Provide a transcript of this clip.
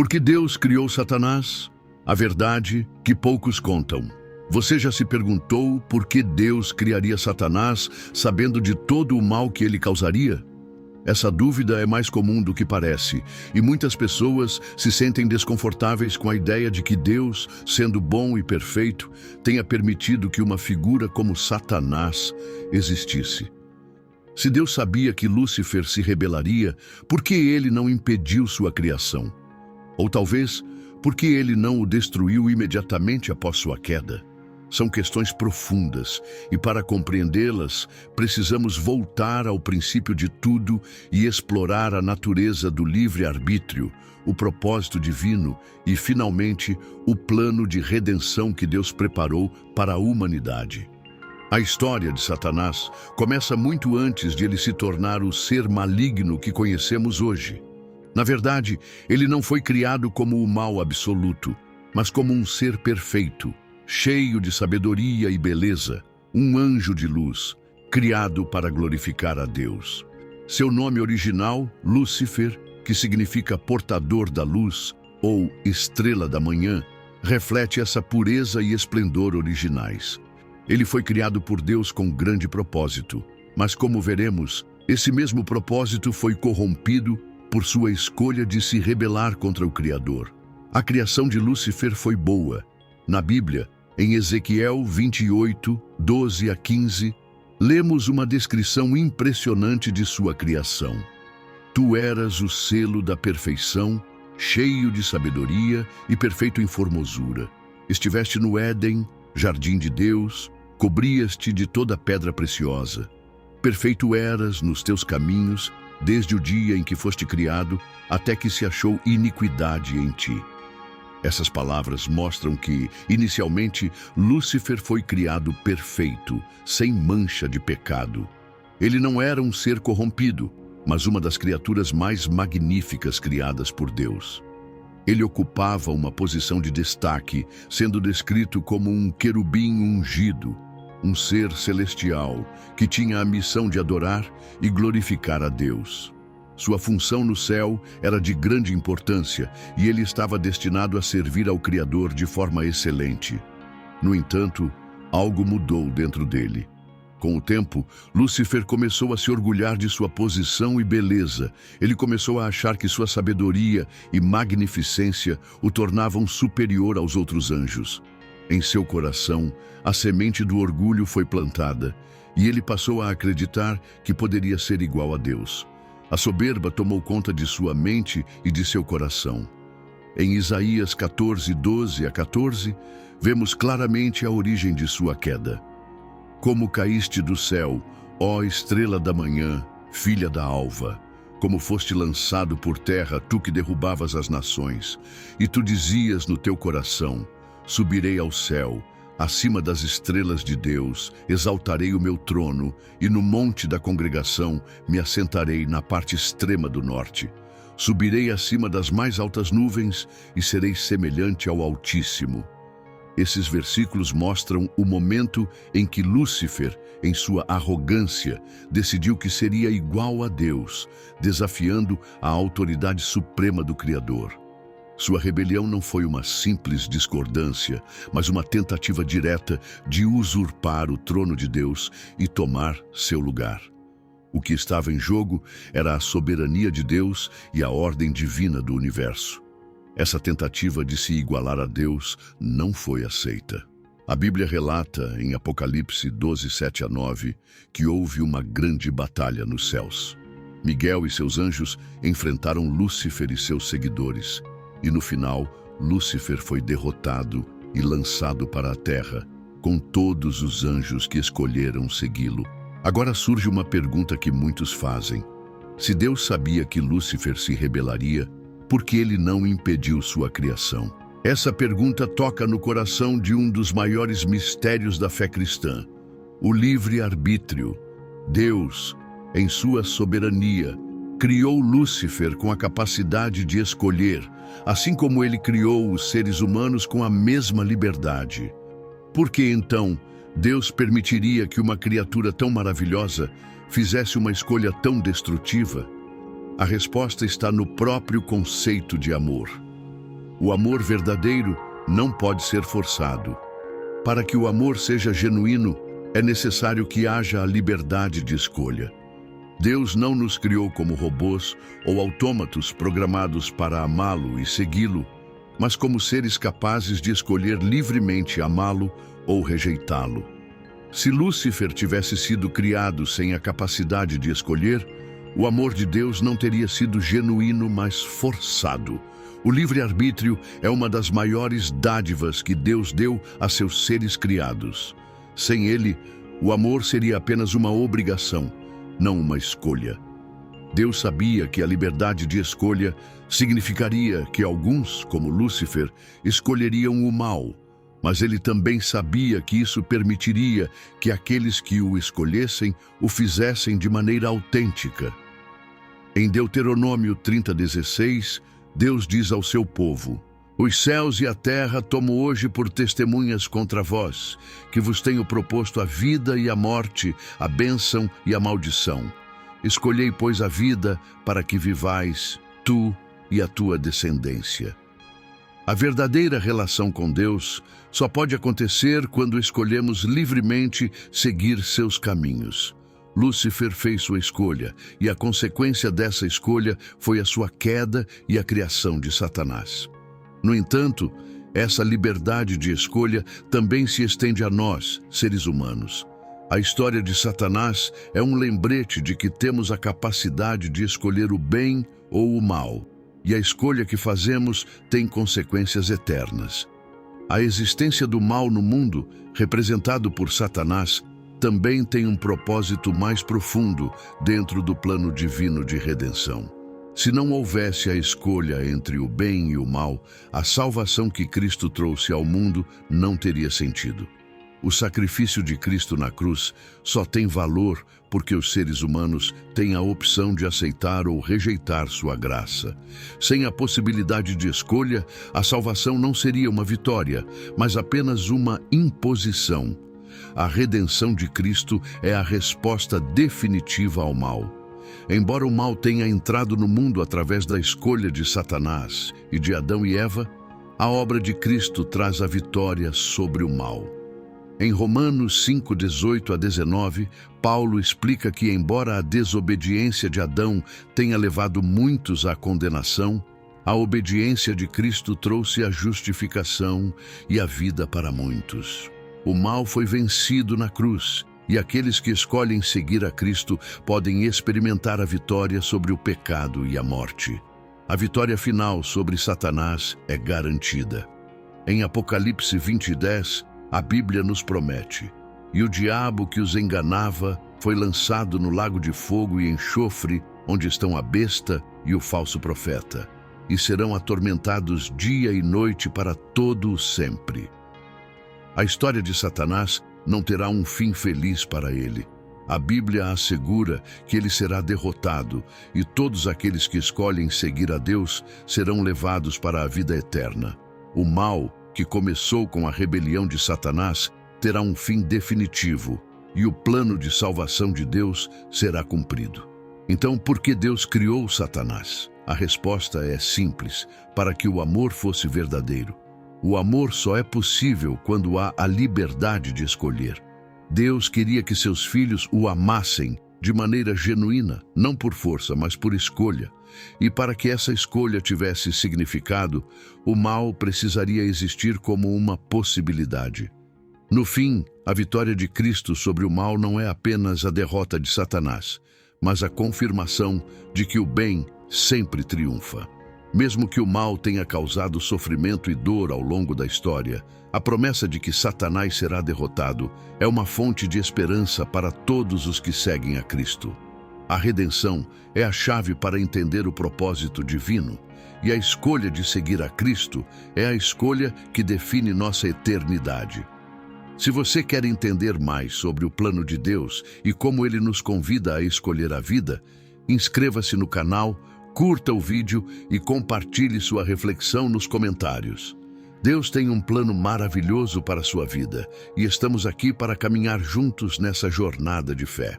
que Deus criou Satanás? A verdade que poucos contam. Você já se perguntou por que Deus criaria Satanás sabendo de todo o mal que ele causaria? Essa dúvida é mais comum do que parece, e muitas pessoas se sentem desconfortáveis com a ideia de que Deus, sendo bom e perfeito, tenha permitido que uma figura como Satanás existisse. Se Deus sabia que Lúcifer se rebelaria, por que ele não impediu sua criação? Ou talvez, por que ele não o destruiu imediatamente após sua queda? São questões profundas e, para compreendê-las, precisamos voltar ao princípio de tudo e explorar a natureza do livre-arbítrio, o propósito divino e, finalmente, o plano de redenção que Deus preparou para a humanidade. A história de Satanás começa muito antes de ele se tornar o ser maligno que conhecemos hoje. Na verdade, ele não foi criado como o mal absoluto, mas como um ser perfeito, cheio de sabedoria e beleza, um anjo de luz, criado para glorificar a Deus. Seu nome original, Lúcifer, que significa portador da luz ou estrela da manhã, reflete essa pureza e esplendor originais. Ele foi criado por Deus com grande propósito, mas como veremos, esse mesmo propósito foi corrompido por sua escolha de se rebelar contra o Criador. A criação de Lúcifer foi boa. Na Bíblia, em Ezequiel 28, 12 a 15, lemos uma descrição impressionante de sua criação. Tu eras o selo da perfeição, cheio de sabedoria e perfeito em formosura. Estiveste no Éden, jardim de Deus, cobrias-te de toda pedra preciosa. Perfeito eras nos teus caminhos, desde o dia em que foste criado, até que se achou iniquidade em ti. Essas palavras mostram que, inicialmente, Lúcifer foi criado perfeito, sem mancha de pecado. Ele não era um ser corrompido, mas uma das criaturas mais magníficas criadas por Deus. Ele ocupava uma posição de destaque, sendo descrito como um querubim ungido, um ser celestial que tinha a missão de adorar e glorificar a Deus. Sua função no céu era de grande importância e ele estava destinado a servir ao Criador de forma excelente. No entanto, algo mudou dentro dele. Com o tempo, Lúcifer começou a se orgulhar de sua posição e beleza. Ele começou a achar que sua sabedoria e magnificência o tornavam superior aos outros anjos. Em seu coração, a semente do orgulho foi plantada e ele passou a acreditar que poderia ser igual a Deus. A soberba tomou conta de sua mente e de seu coração. Em Isaías 14, 12 a 14, vemos claramente a origem de sua queda. Como caíste do céu, ó estrela da manhã, filha da alva, como foste lançado por terra, tu que derrubavas as nações, e tu dizias no teu coração, subirei ao céu, acima das estrelas de Deus, exaltarei o meu trono, e no monte da congregação me assentarei na parte extrema do norte. Subirei acima das mais altas nuvens e serei semelhante ao Altíssimo. Esses versículos mostram o momento em que Lúcifer, em sua arrogância, decidiu que seria igual a Deus, desafiando a autoridade suprema do Criador. Sua rebelião não foi uma simples discordância, mas uma tentativa direta de usurpar o trono de Deus e tomar seu lugar. O que estava em jogo era a soberania de Deus e a ordem divina do universo. Essa tentativa de se igualar a Deus não foi aceita. A Bíblia relata, em Apocalipse 12, 7 a 9, que houve uma grande batalha nos céus. Miguel e seus anjos enfrentaram Lúcifer e seus seguidores. E no final, Lúcifer foi derrotado e lançado para a terra, com todos os anjos que escolheram segui-lo. Agora surge uma pergunta que muitos fazem. Se Deus sabia que Lúcifer se rebelaria, por que ele não impediu sua criação? Essa pergunta toca no coração de um dos maiores mistérios da fé cristã, o livre-arbítrio. Deus, em sua soberania, criou Lúcifer com a capacidade de escolher, assim como ele criou os seres humanos com a mesma liberdade. Por que então Deus permitiria que uma criatura tão maravilhosa fizesse uma escolha tão destrutiva? A resposta está no próprio conceito de amor. O amor verdadeiro não pode ser forçado. Para que o amor seja genuíno, é necessário que haja a liberdade de escolha. Deus não nos criou como robôs ou autômatos programados para amá-lo e segui-lo, mas como seres capazes de escolher livremente amá-lo ou rejeitá-lo. Se Lúcifer tivesse sido criado sem a capacidade de escolher, o amor de Deus não teria sido genuíno, mas forçado. O livre-arbítrio é uma das maiores dádivas que Deus deu a seus seres criados. Sem ele, o amor seria apenas uma obrigação, não uma escolha. Deus sabia que a liberdade de escolha significaria que alguns, como Lúcifer, escolheriam o mal, mas ele também sabia que isso permitiria que aqueles que o escolhessem o fizessem de maneira autêntica. Em Deuteronômio 30:16, Deus diz ao seu povo: "Os céus e a terra tomo hoje por testemunhas contra vós, que vos tenho proposto a vida e a morte, a bênção e a maldição. Escolhei, pois, a vida para que vivais, tu e a tua descendência." A verdadeira relação com Deus só pode acontecer quando escolhemos livremente seguir seus caminhos. Lúcifer fez sua escolha, e a consequência dessa escolha foi a sua queda e a criação de Satanás. No entanto, essa liberdade de escolha também se estende a nós, seres humanos. A história de Satanás é um lembrete de que temos a capacidade de escolher o bem ou o mal, e a escolha que fazemos tem consequências eternas. A existência do mal no mundo, representado por Satanás, também tem um propósito mais profundo dentro do plano divino de redenção. Se não houvesse a escolha entre o bem e o mal, a salvação que Cristo trouxe ao mundo não teria sentido. O sacrifício de Cristo na cruz só tem valor porque os seres humanos têm a opção de aceitar ou rejeitar sua graça. Sem a possibilidade de escolha, a salvação não seria uma vitória, mas apenas uma imposição. A redenção de Cristo é a resposta definitiva ao mal. Embora o mal tenha entrado no mundo através da escolha de Satanás e de Adão e Eva, a obra de Cristo traz a vitória sobre o mal. Em Romanos 5:18-19, Paulo explica que, embora a desobediência de Adão tenha levado muitos à condenação, a obediência de Cristo trouxe a justificação e a vida para muitos. O mal foi vencido na cruz, e aqueles que escolhem seguir a Cristo podem experimentar a vitória sobre o pecado e a morte. A vitória final sobre Satanás é garantida. Em Apocalipse 20:10, a Bíblia nos promete: "E o diabo que os enganava foi lançado no lago de fogo e enxofre, onde estão a besta e o falso profeta, e serão atormentados dia e noite para todo o sempre." A história de Satanás não terá um fim feliz para ele. A Bíblia assegura que ele será derrotado, e todos aqueles que escolhem seguir a Deus serão levados para a vida eterna. O mal, que começou com a rebelião de Satanás, terá um fim definitivo, e o plano de salvação de Deus será cumprido. Então, por que Deus criou Satanás? A resposta é simples: para que o amor fosse verdadeiro. O amor só é possível quando há a liberdade de escolher. Deus queria que seus filhos o amassem de maneira genuína, não por força, mas por escolha. E para que essa escolha tivesse significado, o mal precisaria existir como uma possibilidade. No fim, a vitória de Cristo sobre o mal não é apenas a derrota de Satanás, mas a confirmação de que o bem sempre triunfa. Mesmo que o mal tenha causado sofrimento e dor ao longo da história, a promessa de que Satanás será derrotado é uma fonte de esperança para todos os que seguem a Cristo. A redenção é a chave para entender o propósito divino, e a escolha de seguir a Cristo é a escolha que define nossa eternidade. Se você quer entender mais sobre o plano de Deus e como ele nos convida a escolher a vida, inscreva-se no canal, curta o vídeo e compartilhe sua reflexão nos comentários. Deus tem um plano maravilhoso para a sua vida, e estamos aqui para caminhar juntos nessa jornada de fé.